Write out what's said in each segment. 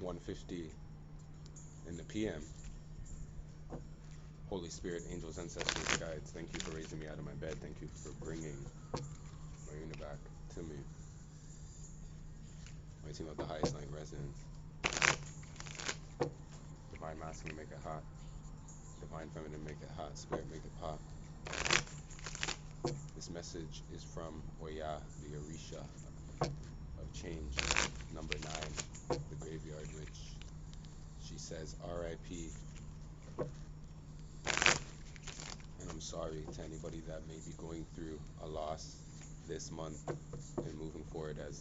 1:50 in the PM. Holy Spirit, angels, ancestors, guides, thank you for raising me out of my bed. Thank you for bringing it back to me. Waiting out the highest night resonance. Divine masculine, make it hot. Divine feminine, make it hot. Spirit, make it pop. This message is from Oya, the Orisha of change, number 9, the graveyard witch. She says, R.I.P. And I'm sorry to anybody that may be going through a loss this month and moving forward, as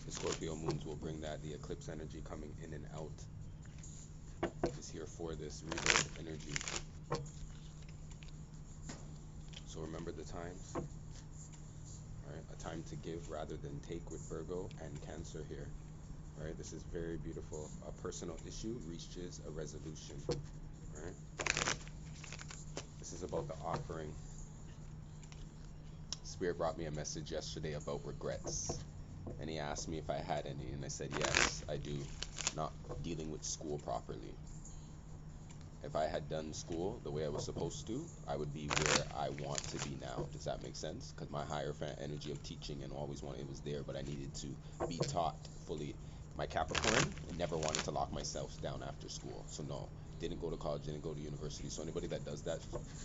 the Scorpio moons will bring that. The eclipse energy coming in and out is here for this rebirth energy. So remember the times, right? A time to give rather than take with Virgo and Cancer here, right? This is very beautiful. A personal issue reaches a resolution, right? This is about the offering. Spirit brought me a message yesterday about regrets, and he asked me if I had any, and I said yes, I do. Not dealing with school properly. If I had done school the way I was supposed to, I would be where I want to be now. Does that make sense? Because my higher energy of teaching and always wanted, it was there, but I needed to be taught fully. My Capricorn, I never wanted to lock myself down after school. So no, didn't go to college, didn't go to university. So anybody that does that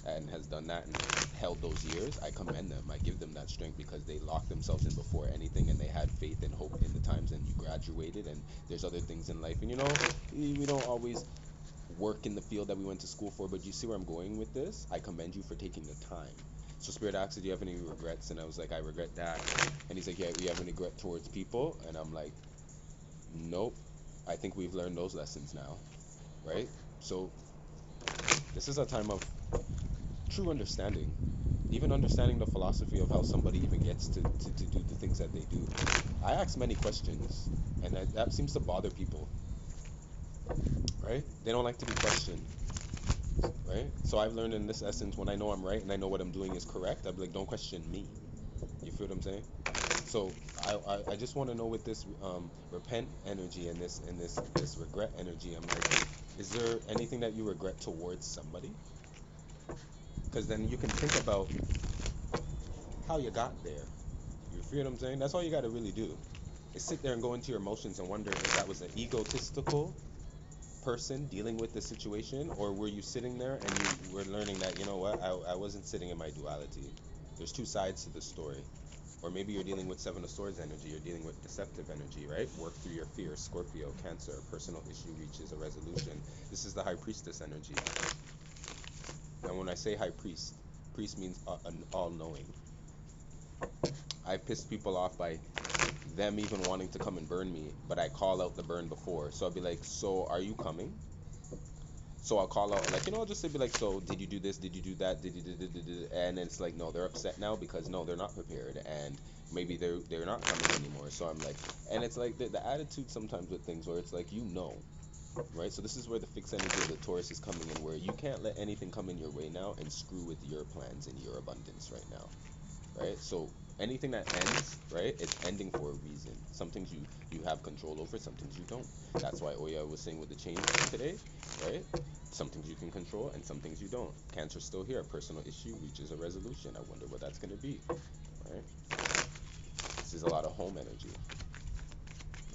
and has done that and held those years, I commend them. I give them that strength, because they locked themselves in before anything, and they had faith and hope in the times, and you graduated, and there's other things in life. And you know, we don't always work in the field that we went to school for, but you see where I'm going with this? I commend you for taking the time. So Spirit asked, do you have any regrets? And I was like, I regret that. And he's like, yeah, you have any regret towards people? And I'm like, nope. I think we've learned those lessons now, right? So this is a time of true understanding, even understanding the philosophy of how somebody even gets to do the things that they do. I ask many questions, and that seems to bother people. Right? They don't like to be questioned, right? So I've learned in this essence, when I know I'm right and I know what I'm doing is correct, I'll be like, don't question me. You feel what I'm saying? So I just want to know, with this repent energy and this regret energy, I'm like, is there anything that you regret towards somebody? Because then you can think about how you got there. You feel what I'm saying? That's all you got to really do, is sit there and go into your emotions and wonder if that was an egotistical person dealing with the situation, or were you sitting there and you were learning that, you know what, I wasn't sitting in my duality. There's two sides to the story. Or maybe you're dealing with Seven of Swords energy, you're dealing with deceptive energy, right? Work through your fears. Scorpio, Cancer, personal issue reaches a resolution. This is the High Priestess energy. And when I say High Priest, priest means an all-knowing. I pissed people off by them even wanting to come and burn me, but I call out the burn before. So I'll be like, so are you coming? So I'll call out, like, I'll just say, be like, so did you do this, did you do that, did you do, and it's like, no, they're upset now because no, they're not prepared, and maybe they're not coming anymore. So I'm like, and it's like the attitude sometimes with things where it's like, right? So this is where the fixed energy of the Taurus is coming in, where you can't let anything come in your way now and screw with your plans and your abundance right now, right? So anything that ends, right, it's ending for a reason. Some things you have control over, some things you don't. That's why Oya was saying with the change today, right? Some things you can control and some things you don't. Cancer's still here. A personal issue reaches a resolution. I wonder what that's going to be, right? This is a lot of home energy,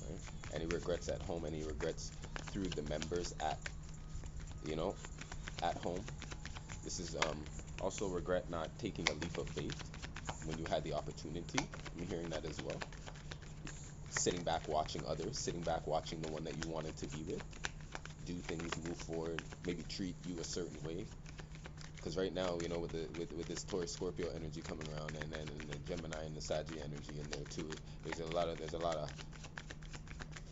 right? Any regrets at home, any regrets through the members at home. This is also regret not taking a leap of faith when you had the opportunity. I'm hearing that as well. Sitting back watching others, sitting back watching the one that you wanted to be with do things, move forward, maybe treat you a certain way. Because right now, with this Taurus Scorpio energy coming around, and then the Gemini and the Sagittarius energy in there too, there's a lot of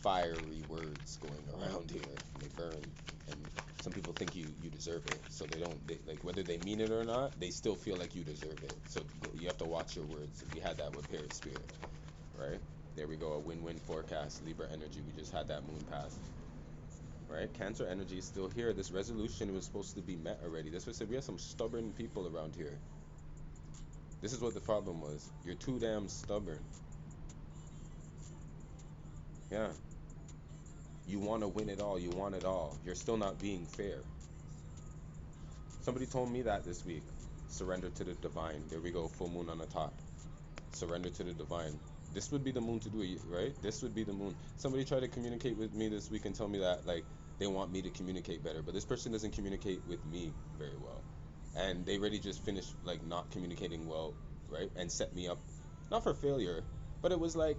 fiery words going around here. They burn, and some people think you deserve it, so like, whether they mean it or not, they still feel like you deserve it. So you have to watch your words. We had that with Paris Spirit, right? There we go, a win-win forecast. Libra energy, we just had that moon pass, right? Cancer energy is still here. This resolution was supposed to be met already. That's what I said. We have some stubborn people around here. This is what the problem was. You're too damn stubborn. Yeah. You want to win it all. You want it all. You're still not being fair. Somebody told me that this week. Surrender to the divine. There we go. Full moon on the top. Surrender to the divine. This would be the moon to do it, right? This would be the moon. Somebody tried to communicate with me this week and tell me that like they want me to communicate better, but this person doesn't communicate with me very well. And they already just finished like not communicating well, right? And set me up not for failure, but it was like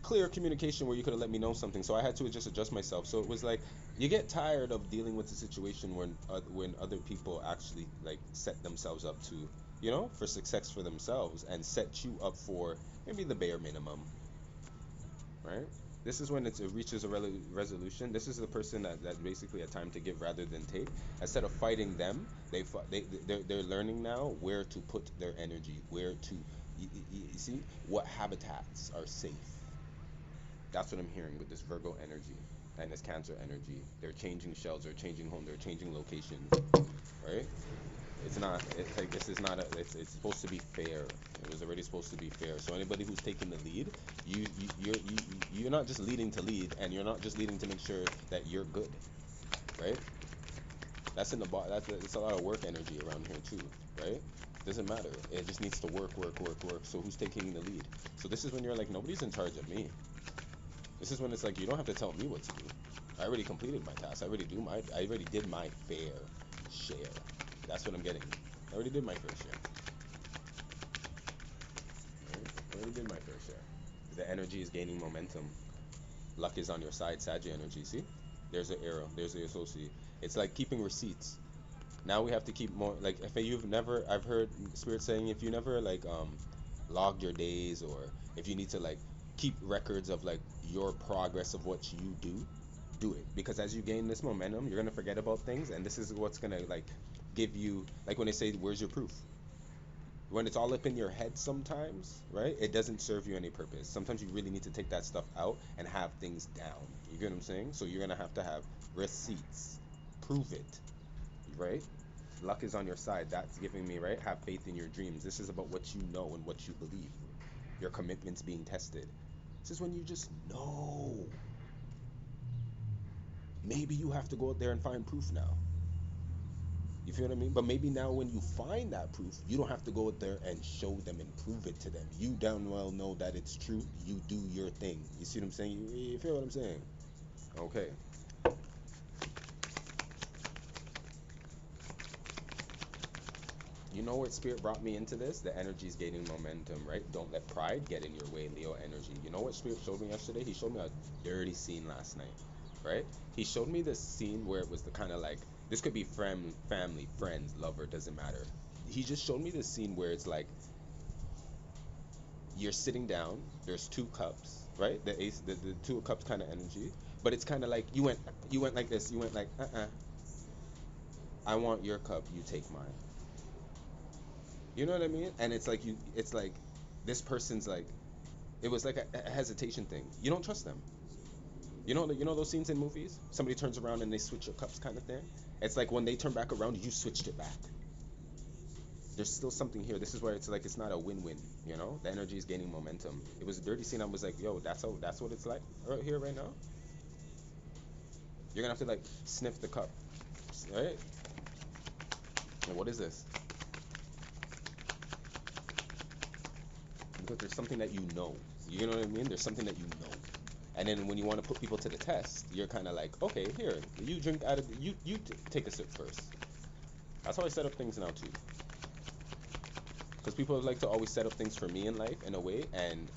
clear communication where you could have let me know something. So I had to just adjust myself. So it was like you get tired of dealing with the situation when other people actually like set themselves up to, you know, for success for themselves and set you up for maybe the bare minimum, right? This is when it reaches a resolution. This is the person that basically had time to give rather than take. Instead of fighting them, they're learning now where to put their energy, where to you see what habitats are safe. That's what I'm hearing with this Virgo energy and this Cancer energy. They're changing shells, they're changing home, they're changing locations, right? It's not. It's like this is not a. It's supposed to be fair. It was already supposed to be fair. So anybody who's taking the lead, you're not just leading to lead, and you're not just leading to make sure that you're good, right? That's in the that's it's a lot of work energy around here too, right? Doesn't matter. It just needs to work, work, work, work. So who's taking the lead? So this is when you're like nobody's in charge of me. This is when it's like you don't have to tell me what to do. I already completed my task. I already did my fair share. That's what I'm getting. I already did my fair share. Right? I already did my fair share. The energy is gaining momentum. Luck is on your side, Sag energy. See? There's an arrow. There's the associate. It's like keeping receipts. Now we have to keep more. Like if you've never, I've heard Spirit saying if you never like logged your days, or if you need to like keep records of like your progress of what you do it, because as you gain this momentum you're gonna forget about things, and this is what's gonna like give you like when they say where's your proof, when it's all up in your head sometimes, right? It doesn't serve you any purpose. Sometimes you really need to take that stuff out and have things down. You get what I'm saying? So you're gonna have receipts, prove it, right? Luck is on your side. That's giving me, right? Have faith in your dreams. This is about what you know and what you believe. Your commitment's being tested. This is when you just know. Maybe you have to go out there and find proof now. You feel what I mean? But maybe now when you find that proof, you don't have to go out there and show them and prove it to them. You damn well know that it's true. You do your thing. You see what I'm saying? You feel what I'm saying? Okay. You know what Spirit brought me into this? The energy's gaining momentum, right? Don't let pride get in your way, Leo energy. You know what Spirit showed me yesterday? He showed me a dirty scene last night, right? He showed me this scene where it was the kind of like, this could be family, friends, lover, doesn't matter. He just showed me this scene where it's like, you're sitting down, there's two cups, right? The ace, the two cups kind of energy, but it's kind of like you went like this, you went like, I want your cup, you take mine. You know what I mean? And it's like it's like this person's like, it was like a hesitation thing. You don't trust them. You know those scenes in movies? Somebody turns around and they switch your cups kind of thing. It's like when they turn back around, you switched it back. There's still something here. This is where it's like it's not a win-win. You know, the energy is gaining momentum. It was a dirty scene. I was like, yo, that's what it's like right here right now. You're gonna have to like sniff the cup, right? And what is this? Because there's something that you know. You know what I mean? There's something that you know. And then when you want to put people to the test, you're kind of like, okay, here, you drink out of take a sip first. That's how I set up things now too. Because people like to always set up things for me in life in a way, and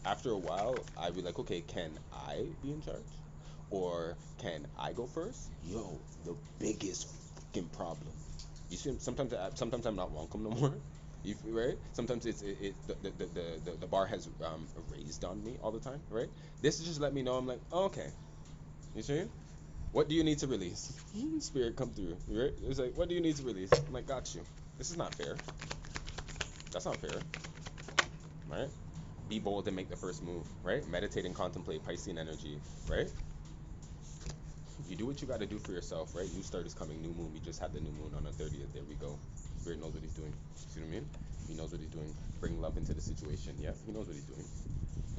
after a while, I'd be like, okay, can I be in charge, or can I go first? Yo, the biggest fucking problem. You see, sometimes I'm not welcome no more. You feel, right? Sometimes the bar has raised on me all the time, right? This is just let me know I'm like, oh, okay. You see? What do you need to release? Spirit come through, right? It's like, what do you need to release? I'm like, got you. This is not fair. That's not fair, right? Be bold and make the first move, right? Meditate and contemplate, Piscean energy, right? You do what you got to do for yourself, right? New start is coming, new moon. We just had the new moon on the 30th. There we go. Spirit knows what he's doing. See what I mean? He knows what he's doing. Bring love into the situation. Yeah, he knows what he's doing.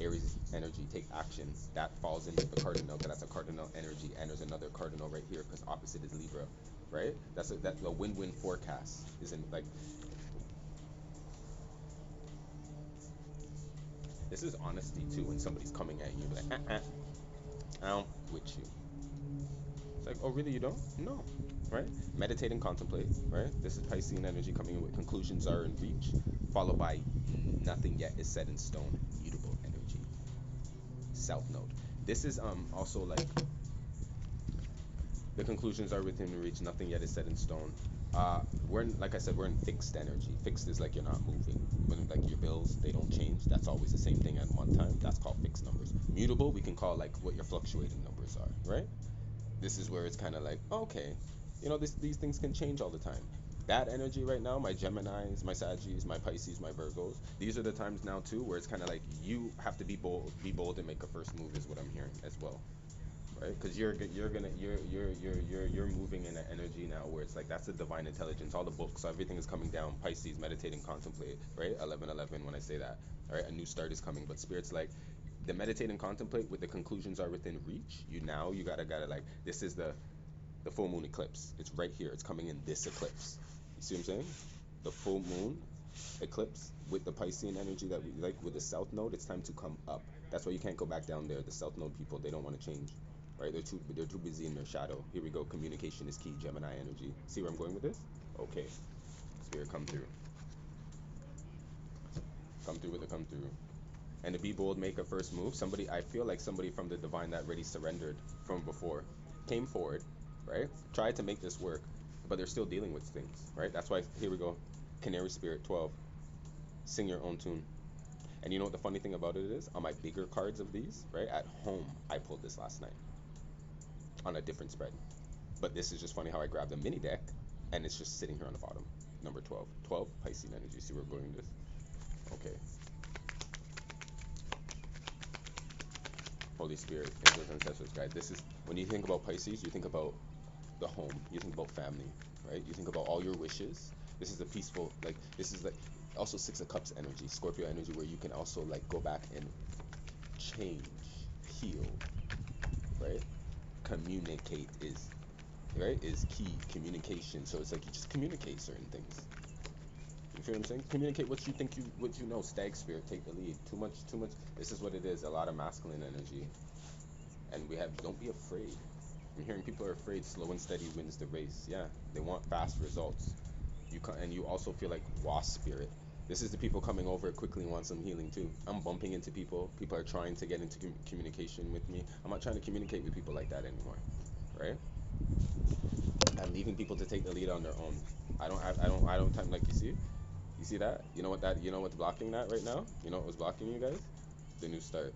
Aries energy, take action. That falls into the cardinal because that's a cardinal energy, and there's another cardinal right here because opposite is Libra, right? That's a win-win forecast, isn't like this is honesty too when somebody's coming at you like I don't with you. It's like, oh really you don't? No. Right? Meditate and contemplate, right? This is Piscean energy coming in with conclusions are in reach, followed by nothing yet is set in stone, mutable energy. South node. This is also like the conclusions are within reach, nothing yet is set in stone. We're in, like I said, we're in fixed energy. Fixed is like you're not moving. When like your bills, they don't change. That's always the same thing at one time. That's called fixed numbers. Mutable, we can call like what your fluctuating numbers are, right? This is where it's kind of like, okay, you know, these things can change all the time. That energy right now, my Geminis, my Saggies, my Pisces, my Virgos, these are the times now too where it's kind of like you have to be bold and make a first move is what I'm hearing as well, right? Because you're moving in an energy now where it's like that's the divine intelligence. All the books, everything is coming down. Pisces, meditate and contemplate, right? 11:11 when I say that, all right? A new start is coming, but spirit's like the meditate and contemplate with the conclusions are within reach. You gotta like this is the full moon eclipse. It's right here. It's coming in this eclipse. You see what I'm saying? The full moon eclipse with the Piscean energy that we like with the south node. It's time to come up. That's why you can't go back down there. The south node people, they don't want to change, right? They're too busy in their shadow. Here we go. Communication is key. Gemini energy. See where I'm going with this? Okay. Spirit, come through. Come through with the come through. And to be bold, make a first move. Somebody, I feel like somebody from the divine that already surrendered from before came forward, right? Tried to make this work, but they're still dealing with things, right? That's why, here we go. Canary Spirit 12. Sing your own tune. And you know what the funny thing about it is? On my bigger cards of these, right? At home, I pulled this last night on a different spread. But this is just funny how I grabbed a mini deck and it's just sitting here on the bottom. Number 12. 12, Piscean energy. See where we're going with this? Okay. Holy Spirit, angels, ancestors, guys. This is when you think about Pisces, you think about the home, you think about family, right? You think about all your wishes. This is a peaceful, like this is like also Six of Cups energy, Scorpio energy, where you can also like go back and change, heal, right? Communicate is key. Communication. So it's like you just communicate certain things. You feel what I'm saying? Communicate what you know. Stag Spirit, take the lead. Too much. This is what it is. A lot of masculine energy, and we have. Don't be afraid. I'm hearing people are afraid. Slow and steady wins the race. Yeah, they want fast results. And you also feel like Wasp Spirit. This is the people coming over quickly and want some healing too. I'm bumping into people. People are trying to get into communication with me. I'm not trying to communicate with people like that anymore, right? I'm leaving people to take the lead on their own. I don't time like you see that? You know what's blocking that right now? You know what was blocking you guys? The new start.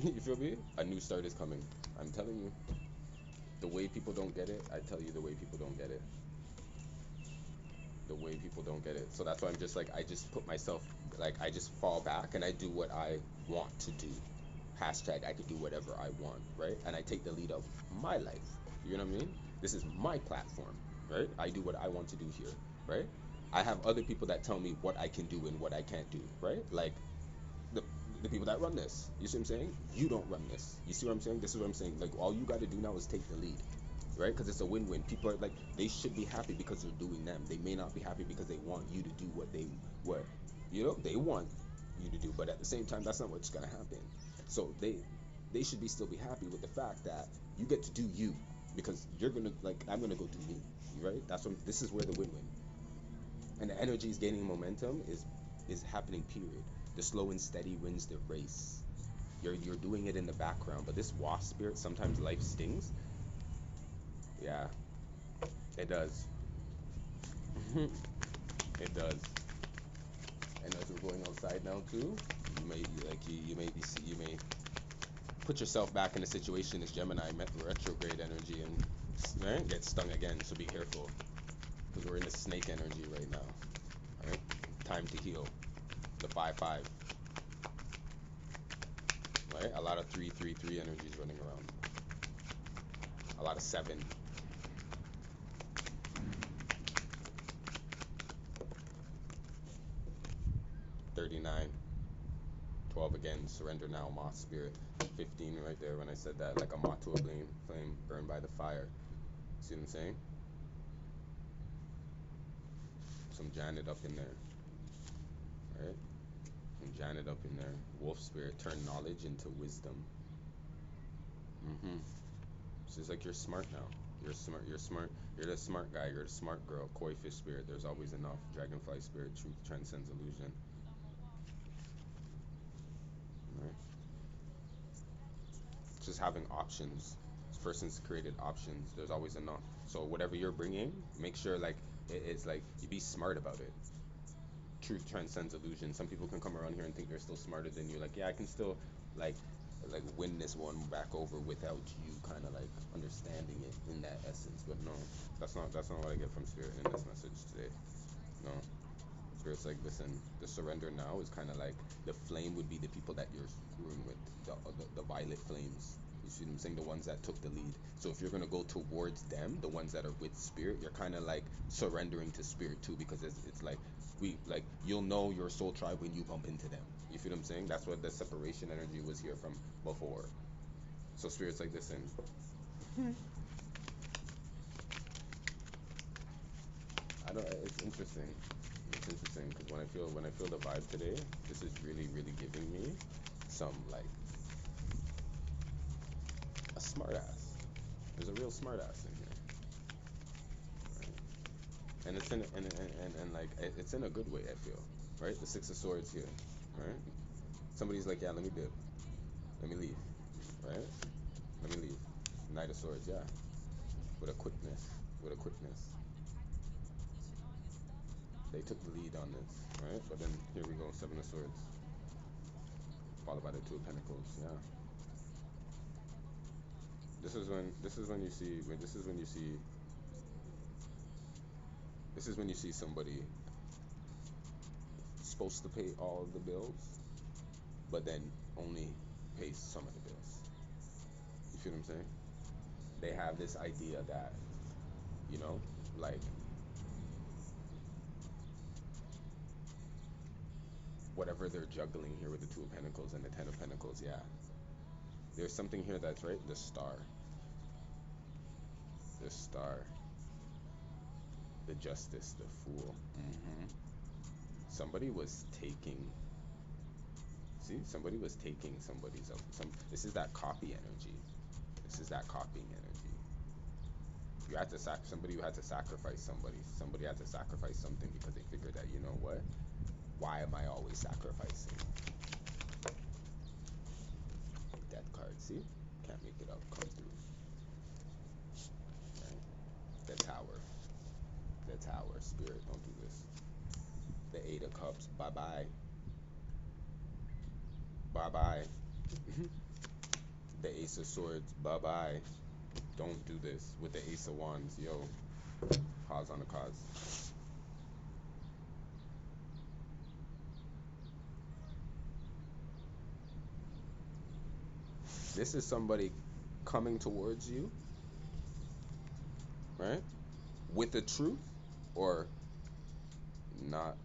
You feel me? A new start is coming. I'm telling you. The way people don't get it, I tell you the way people don't get it. The way people don't get it. So that's why I'm just like I just put myself like I just fall back and I do what I want to do. Hashtag I could do whatever I want, right? And I take the lead of my life. You know what I mean? This is my platform, right? I do what I want to do here, right? I have other people that tell me what I can do and what I can't do, right? Like the the people that run this. You see what I'm saying? You don't run this. You see what I'm saying? This is what I'm saying. Like all you got to do now is take the lead, right? Because it's a win-win. People are like they should be happy because they're doing them. They may not be happy because they want you to do what they they want you to do. But at the same time, that's not what's gonna happen. So they should be still be happy with the fact that you get to do you because you're gonna like I'm gonna go do me, right? This is where the win-win. And the energy is gaining momentum is happening. Period. The slow and steady wins the race. You're doing it in the background, but this Wasp Spirit, sometimes life stings. Yeah, it does. It does. And as we're going outside now too, you may put yourself back in a situation as Gemini met retrograde energy and right, get stung again. So be careful because we're in a snake energy right now. All right, time to heal. The 5-5. Right, a lot of 3-3-3 energies running around. A lot of 7. 39. 12 again, surrender now, moth spirit. 15 right there when I said that, like a moth to a flame burned by the fire. See what I'm saying? Some Janet up in there, right? Some Janet up in there. Wolf spirit, turn knowledge into wisdom. So it's like you're smart now. You're smart. You're smart. You're the smart guy. You're the smart girl. Koi fish spirit. There's always enough. Dragonfly spirit. Truth transcends illusion. Right? Just having options. This person's created options. There's always enough. So whatever you're bringing, make sure like it's like you be smart about it. Truth transcends illusion. Some people can come around here and think they're still smarter than you. Like, yeah, I can still like win this one back over without you kind of like understanding it in that essence. But no, that's not what I get from spirit in this message today. No, spirit's like, listen, the surrender now is kind of like the flame would be the people that you're screwing with, the violet flames. You see what I'm saying? The ones that took the lead. So if you're gonna go towards them, the ones that are with spirit, you're kind of like surrendering to spirit too, because it's like you'll know your soul tribe when you bump into them. You feel what I'm saying? That's what the separation energy was here from before. So spirit's like, listen. I don't. It's interesting. It's interesting because when I feel the vibe today, this is really giving me some like a smart ass. There's a real smart ass in here, right? And it's in and like it's in a good way. I feel, right? The Six of Swords here, right? Somebody's like, yeah, let me dip, let me leave, right? Let me leave. Knight of Swords, yeah, with a quickness, with a quickness. They took the lead on this, right? But then here we go, Seven of Swords, followed by the Two of Pentacles, yeah. This is when you see somebody supposed to pay all of the bills, but then only pays some of the bills. You feel what I'm saying? They have this idea that, you know, like whatever they're juggling here with the Two of Pentacles and the Ten of Pentacles, yeah. There's something here that's right, the Star. The Star. The Justice, the Fool. Somebody was taking. See, somebody was taking somebody's up. This is that copy energy. This is that copying energy. You had to somebody who had to sacrifice somebody. Somebody had to sacrifice something because they figured that, you know what? Why am I always sacrificing? Death card, see? Can't make it up. Come through. Right? The Tower. The Tower. Spirit, don't do this. The Eight of Cups. Bye bye. Bye bye. The Ace of Swords. Bye bye. Don't do this with the Ace of Wands. Yo. Pause on the cause. This is somebody coming towards you, right? With the truth, or not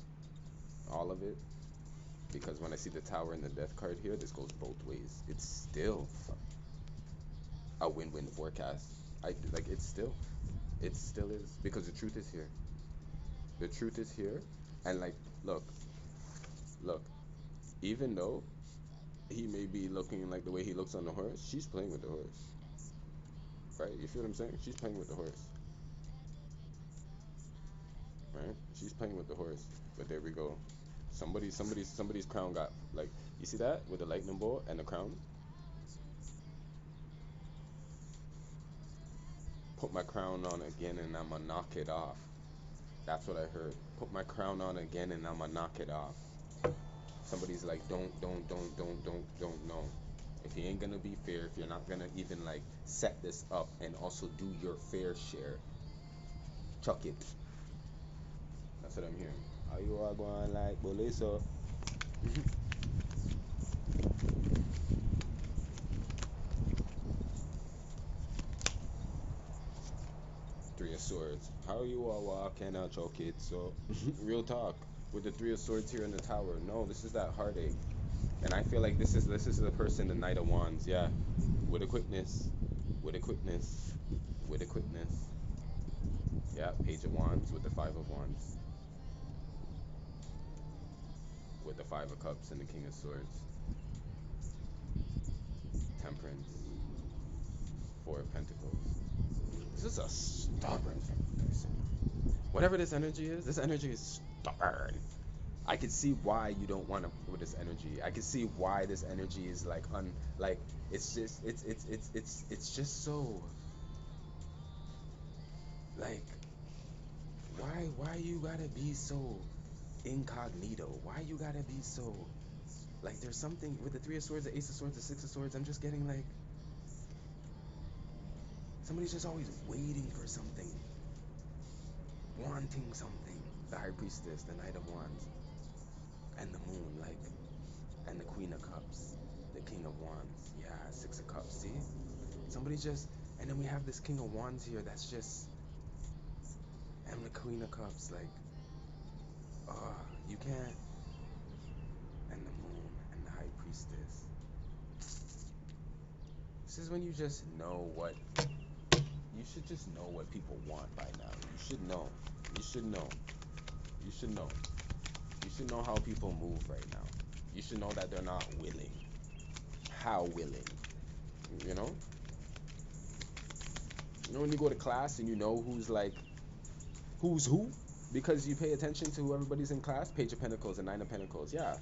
all of it. Because when I see the Tower and the Death card here, this goes both ways. It's still a win-win forecast. It still is, because the truth is here. The truth is here, and like, look, even though he may be looking like the way he looks on the horse, she's playing with the horse, right? You feel what I'm saying? She's playing with the horse, right? She's playing with the horse. But there we go. Somebody's crown got, like, you see that with the lightning bolt and the crown? Put my crown on again and I'ma knock it off. That's what I heard. Put my crown on again and I'ma knock it off. Somebody's like, don't. No. If you ain't gonna be fair, if you're not gonna even like set this up and also do your fair share, chuck it. That's what I'm hearing. How you are going like bully so? Three of Swords. How you are walking out your kids so? Real talk. With the Three of Swords here in the Tower. No, this is that heartache. And I feel like this is the person, the Knight of Wands, yeah. With a quickness, with a quickness, with a quickness. Yeah, Page of Wands with the Five of Wands, with the Five of Cups and the King of Swords, Temperance, Four of Pentacles. This is a stubborn fucking person. Whatever this energy is stubborn. I can see why you don't want to with this energy. I can see why this energy is like like it's just so like why you gotta be so incognito? Why you gotta be so like there's something with the Three of Swords, the Ace of Swords, the Six of Swords. I'm just getting like somebody's just always waiting for something, wanting something. The High Priestess, the Knight of Wands, and the Moon, like, and the Queen of Cups, the King of Wands. Yeah, Six of Cups. See, somebody just, and then we have this King of Wands here. That's just, and the Queen of Cups. Like, you can't. And the Moon and the High Priestess. This is when you just know what. You should just know what people want by now. You should know. You should know. You should know. You should know how people move right now. You should know that they're not willing. How willing? You know? You know when you go to class and you know who's like, who's who? Because you pay attention to who everybody's in class. Page of Pentacles and Nine of Pentacles. Yeah.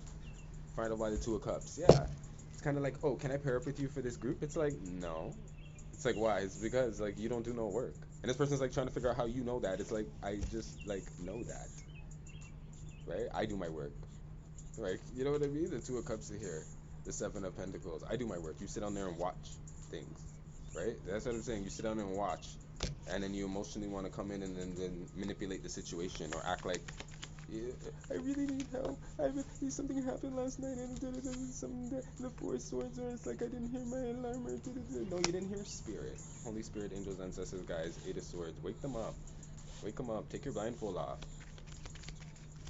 Followed by the Two of Cups. Yeah. It's kind of like, oh, can I pair up with you for this group? It's like, no. It's like, why? It's because, like, you don't do no work. And this person's, like, trying to figure out how you know that. It's like, I just, like, know that. Right? I do my work. Right? You know what I mean? The Two of Cups are here. The Seven of Pentacles. I do my work. You sit down there and watch things. Right? That's what I'm saying. You sit down there and watch. And then you emotionally want to come in and then manipulate the situation or act like, yeah, I really need help. Something happened last night and something the Four of Swords, or it's like I didn't hear my alarm. Or no, you didn't hear Spirit. Holy Spirit, angels, ancestors, guys, Eight of Swords. Wake them up. Wake them up. Take your blindfold off.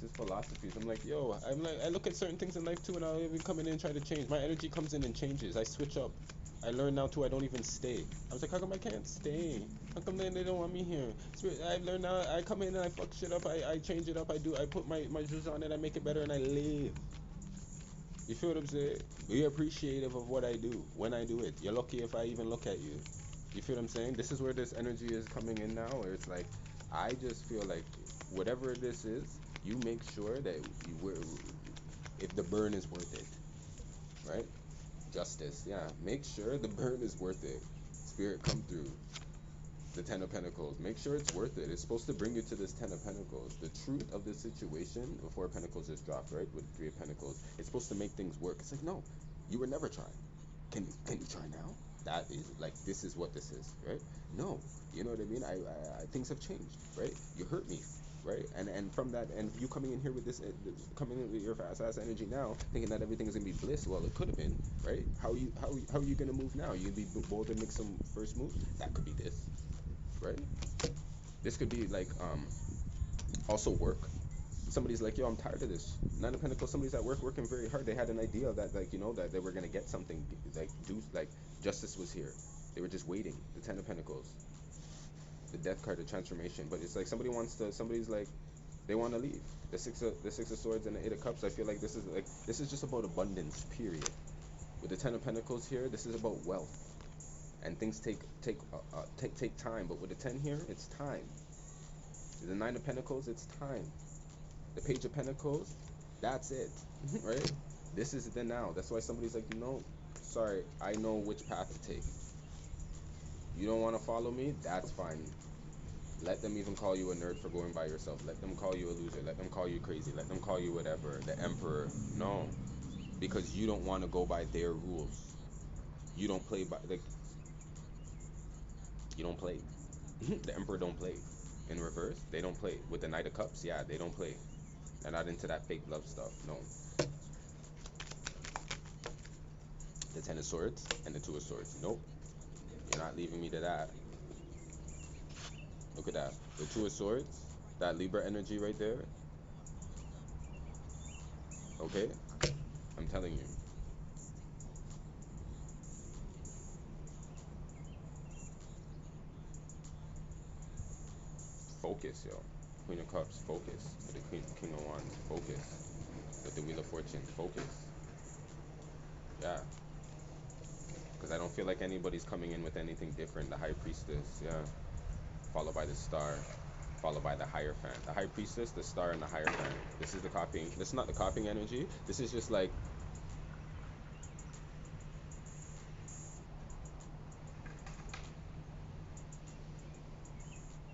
This is philosophies. I'm like, yo, I look at certain things in life too, and I'll even come in and try to change. My energy comes in and changes. I switch up. I learn now too. I don't even stay. I was like, how come I can't stay? How come they don't want me here? I learn now. I come in and I fuck shit up. I change it up. I put my juice on it. I make it better and I leave. You feel what I'm saying? Be appreciative of what I do when I do it. You're lucky if I even look at you. You feel what I'm saying? This is where this energy is coming in now, where it's like, I just feel like whatever this is, you make sure that if the burn is worth it, right? Justice, yeah. Make sure the burn is worth it. Spirit, come through. The Ten of Pentacles. Make sure it's worth it. It's supposed to bring you to this Ten of Pentacles. The truth of the situation, the Four of Pentacles just dropped, right? With Three of Pentacles. It's supposed to make things work. It's like, no, you were never trying. Can you try now? That is like, this is what this is, right? No, you know what I mean? I things have changed, right? You hurt me, right? And from that, and you coming in here with this, coming in with your fast ass energy now, thinking that everything is gonna be bliss. Well, it could have been, right? How are you gonna move now? You gonna be bold and make some first move? That could be this, right? This could be like also work. Somebody's like, yo, I'm tired of this. Nine of Pentacles, somebody's at work working very hard. They had an idea that, like, you know, that they were gonna get something, like justice was here. They were just waiting. The Ten of Pentacles, the Death card, the transformation. But it's like somebody's like, they want to leave. The Six of Swords and the Eight of Cups. I feel like this is just about abundance. Period. With the Ten of Pentacles here, this is about wealth, and things take time. But with the 10 here, it's time. The Nine of Pentacles, it's time. The Page of Pentacles, that's it, right? This is the now. That's why somebody's like, sorry, I know which path to take. You don't want to follow me? That's fine. Let them even call you a nerd for going by yourself. Let them call you a loser. Let them call you crazy. Let them call you whatever. The Emperor. No. Because you don't want to go by their rules. You don't play by, like, you don't play. The Emperor don't play. In reverse, they don't play. With the Knight of Cups, yeah, they don't play. They're not into that fake love stuff. No. The Ten of Swords and the Two of Swords. Nope. You're not leaving me to that. Look at that. The Two of Swords. That Libra energy right there. Okay? I'm telling you. Focus, yo. Queen of Cups, focus. With the King of Wands, focus. With the Wheel of Fortune, focus. Yeah. Because I don't feel like anybody's coming in with anything different. The High Priestess, yeah. Followed by the Star. Followed by the Hierophant. The High Priestess, the Star, and the Hierophant. This is the copying. This is not the copying energy. This is just like,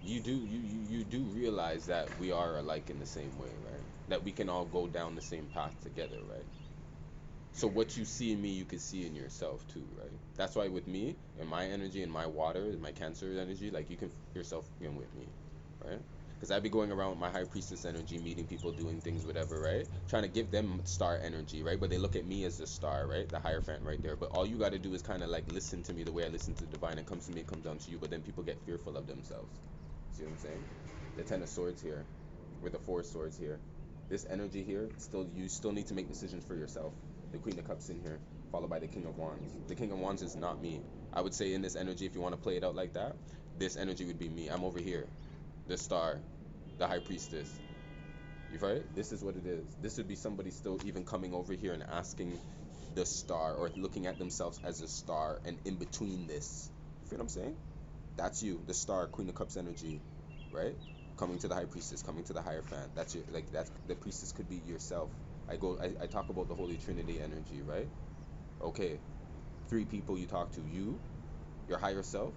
you do realize that we are alike in the same way, right? That we can all go down the same path together, right? So what you see in me, you can see in yourself too, right? That's why with me and my energy and my water, my Cancer energy, like you can feel yourself in with me, right? Because I'd be going around with my High Priestess energy, meeting people, doing things, whatever, right? Trying to give them star energy, right? But they look at me as the star, right? The Hierophant right there. But all you got to do is kind of like listen to me the way I listen to the divine. It comes to me, it comes down to you. But then people get fearful of themselves. See what I'm saying? The Ten of Swords here, with the Four of Swords here. This energy here, you still need to make decisions for yourself. The Queen of Cups in here, followed by the King of Wands. The King of Wands is not me. I would say in this energy, if you want to play it out like that, this energy would be me. I'm over here, the Star, the High Priestess. You right? This is what it is. This would be somebody still even coming over here and asking the Star, or looking at themselves as a star, and in between this. You feel what I'm saying? That's you, the Star, Queen of Cups energy, right? Coming to the High Priestess, coming to the Hierophant. That's your, like, that's the Priestess could be yourself. I talk about the Holy Trinity energy, right? Okay, three people you talk to: you, your higher self,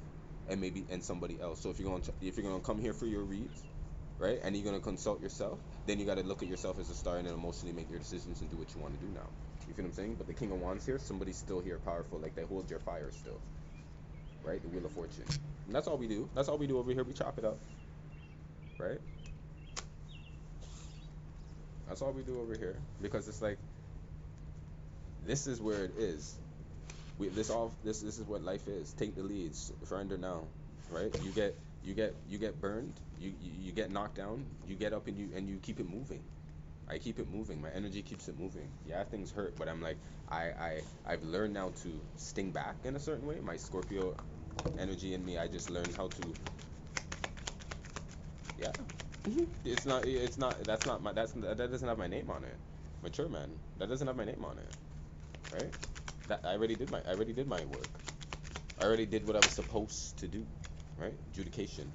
and somebody else. So if you're gonna come here for your reads, right, and you're gonna consult yourself, then you gotta look at yourself as a star and then emotionally make your decisions and do what you want to do now. You feel what I'm saying? But the King of Wands here, somebody's still here, powerful, like they hold your fire still, right? The Wheel of Fortune, and that's all we do. That's all we do over here. We chop it up, right? That's all we do over here, because it's like, this is where it is. This is what life is. Take the leads, surrender now, right? You get burned, you get knocked down, you get up, and you keep it moving. I keep it moving. My energy keeps it moving. Yeah, things hurt, but I'm like, I've learned now to sting back in a certain way. My Scorpio energy in me, I just learned how to, yeah. That's not my, that doesn't have my name on it. Mature man, that doesn't have my name on it, right? That I already did my work. I already did what I was supposed to do, right? Adjudication.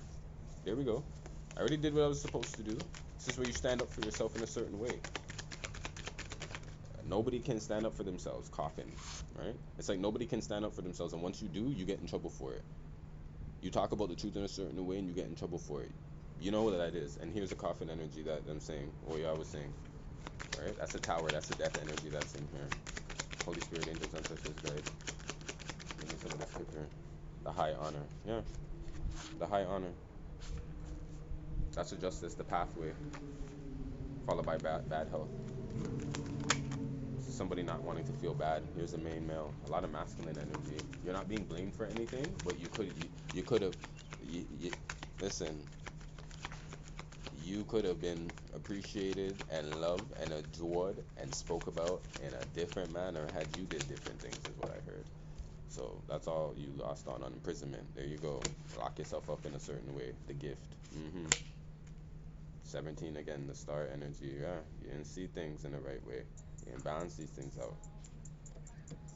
There we go. I already did what I was supposed to do. This is where you stand up for yourself in a certain way. Nobody can stand up for themselves. Coffin, right? It's like nobody can stand up for themselves, and once you do, you get in trouble for it. You talk about the truth in a certain way, and you get in trouble for it. You know what that is. And here's the coffin energy that I'm saying, or yeah, I was saying, right? That's the tower. That's the death energy that's in here. Holy Spirit, angels, ancestors, guides. Give me some of this scripture. The high honor. Yeah. The high honor. That's the justice, the pathway. Followed by bad health. This is somebody not wanting to feel bad. Here's the main male. A lot of masculine energy. You're not being blamed for anything, but you could have, listen, you could have been appreciated and loved and adored and spoke about in a different manner had you did different things, is what I heard. So that's all you lost on imprisonment. There you go. Lock yourself up in a certain way. The gift. 17 again, the star energy. Yeah, you didn't see things in the right way. You didn't balance these things out.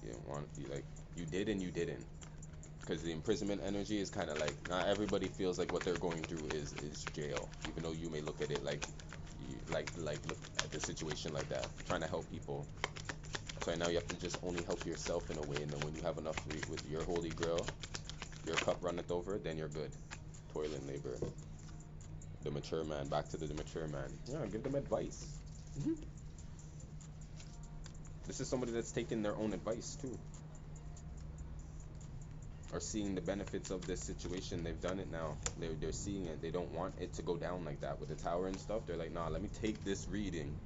You didn't want to, like, you did and you didn't. Because the imprisonment energy is kind of like, not everybody feels like what they're going through is jail, even though you may look at it like look at the situation like that, trying to help people. So now you have to just only help yourself in a way, and then when you have enough with your holy grail, your cup runneth over, then you're good. Toil and labor. The mature man, back to the mature man. Yeah, give them advice. This is somebody that's taking their own advice too, or seeing the benefits of this situation. They've done it now. They're seeing it. They don't want it to go down like that with the tower and stuff. They're like, nah, let me take this reading,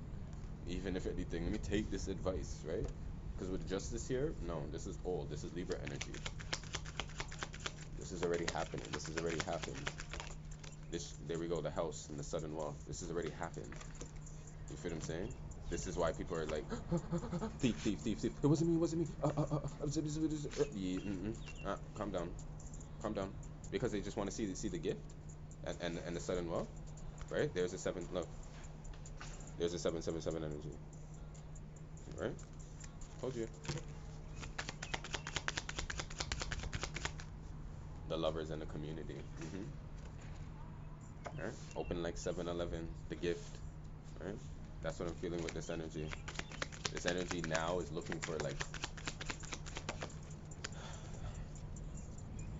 even if anything, let me take this advice, right? Because with justice here, no, this is old. This is Libra energy. This is already happening. This has already happened. There we go, the house and the sudden wealth. This has already happened. You feel what I'm saying? This is why people are like, thief, thief, thief, thief. It wasn't me, it wasn't me. Calm down. Calm down. Because they just want to see the gift. And the sudden wealth, right? There's a seven. Look, there's a 777 energy, right? Told you. The lovers and the community. Right? Open like 7-Eleven, the gift, right? That's what I'm feeling with this energy. This energy now is looking for like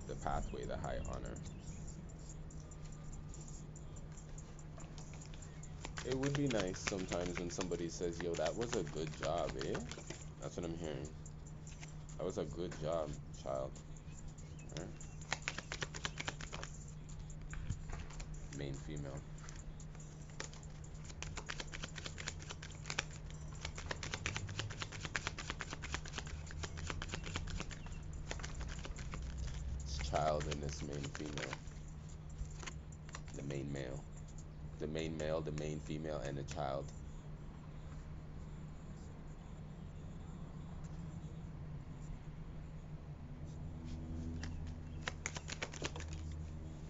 the pathway, the high honor. It would be nice sometimes when somebody says, yo, that was a good job, eh? That's what I'm hearing. That was a good job, child. Right? Main female. It's child in this main female. The main male. The main male, the main female, and the child.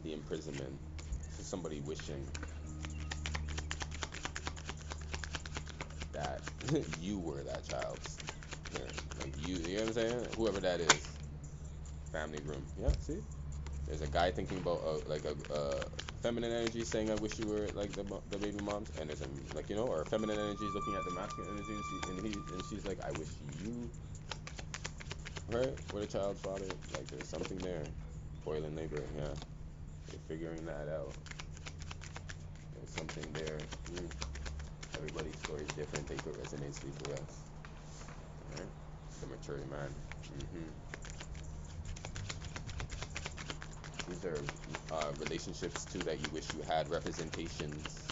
The imprisonment. This is somebody wishing that you were that child's parent. Like you know what I'm saying? Whoever that is. Family room. Yeah, see? There's a guy thinking about like a feminine energy saying, I wish you were like the baby moms. And there's a, like, you know, or feminine energy is looking at the masculine energy and she's like, I wish you, right? Were the child's father. Like there's something there. Toil and labor, yeah. You're figuring that out. There's something there. Everybody's story is different. Take what resonates for us. Right? The mature man. These are relationships too that you wish you had. Representations.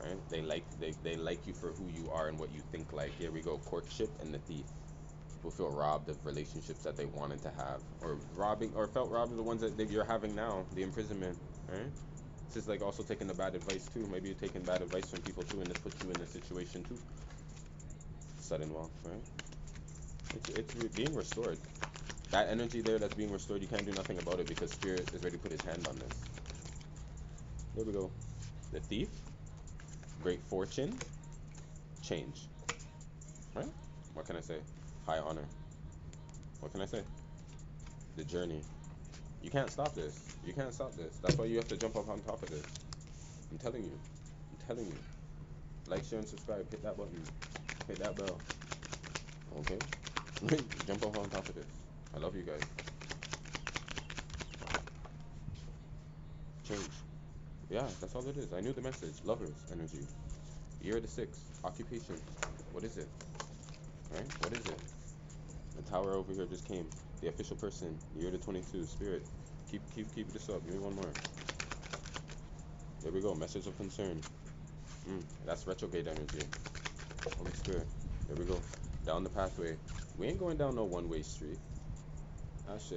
Right? They like you for who you are and what you think like. Here we go. Courtship and the thief. People feel robbed of relationships that they wanted to have, or felt robbed of the ones that you're having now. The imprisonment. Right? This is like also taking the bad advice too. Maybe you're taking bad advice from people too, and this puts you in a situation too. Sudden wealth, right? It's being restored. That energy there that's being restored, you can't do nothing about it because spirit is ready to put his hand on this. Here we go. The thief, great fortune, change. Right? What can I say? High honor. What can I say? The journey. You can't stop this. You can't stop this. That's why you have to jump up on top of this. I'm telling you. I'm telling you. Like, share, and subscribe. Hit that button. Hit that bell. Okay? Jump up on top of this. I love you guys. Change. Yeah, that's all it is. I knew the message. Lovers energy. Year of the 6. Occupation. What is it? Right? What is it? The tower over here just came. The official person. Year of the 22. Spirit. Keep this up. Give me one more. There we go. Message of concern. That's retrograde energy. Holy Spirit. There we go. Down the pathway. We ain't going down no one-way street. Ashe.